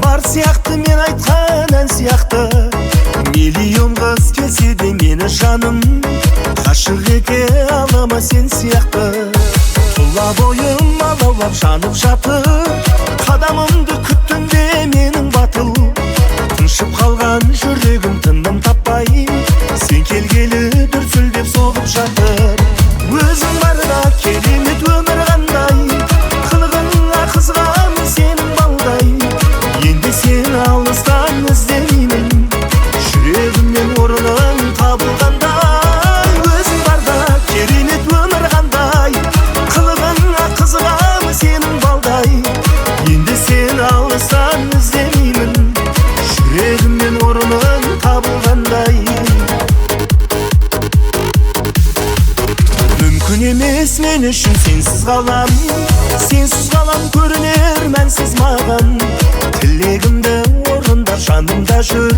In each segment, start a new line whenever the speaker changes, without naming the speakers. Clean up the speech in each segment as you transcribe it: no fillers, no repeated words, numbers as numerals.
бар сияқты мен айтқан ән сияқты. Миллион қыз келсе де мені жаным ғашық ете алама сен сияқты. Тұла бойым алаулап жанып жатыр, қадамымды күттінде менің батыл. Тыншып қалған жүрегім тыным таппай, сен келгелі дүрсілдеп соғып жатыр. Өзің барда керемет өмір қандай, қылығыңа қызғам сенің балдай. Енді сен алыстан іздемеймін, жүрегімнен орның табылғандай. Өзің барда керемет өмір қандай, қылығыңа қызғам сенің балдай. Енді сен алыстан іздемеймін, жүрегімнен орның табылғандай. Мүмкін емес мен үшін сенсіз ғалам, сенсіз ғалам көрінер мәнсіз маған. Тілегімді орындап жанымда жүр,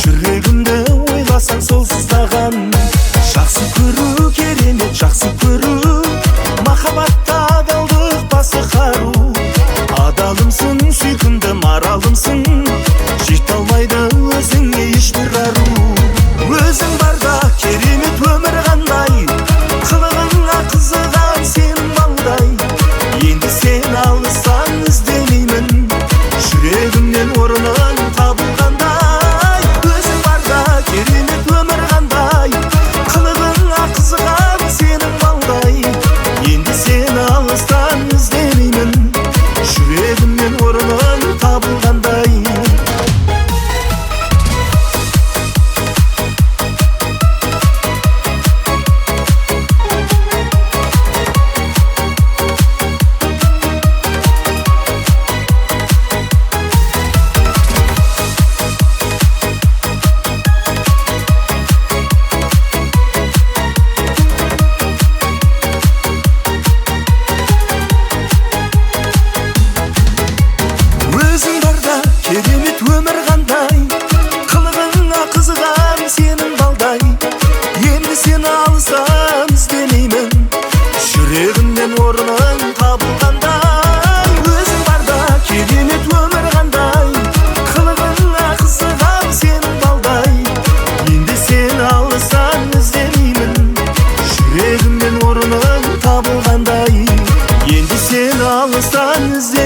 жүрегімді ойласаң сол сыздаған. Жақсы көру керемет, жақсы көру, махаббатта адалдық басы қару. Адалымсың, сүйкімді маралымсың, жете алмайды өзіңе ешбір ару. Өзің барда керемет өмір қандай, қылығыңа қызыған сенің балдай. Енді сен алыстан іздемеймін, жүрегімнен орның табылғандай. Өзің барда керемет өмір қандай, қылығыңа қызыған сенің балдай. Енді сен алыстан іздемеймін, жүрегімнен орның табылғандай. Керемет өмір қандай, қылығыңа қызыған сенің балдай. Енді сен алыстан іздемеймін, жүрегімнен орның табылғандай. Өзің барда керемет өмір қандай, қылығыңа қызыған сенің балдай. Енді сен алыстан іздемеймін, жүрегімнен орның табылғандай. Енді сен алыстан іздемеймін.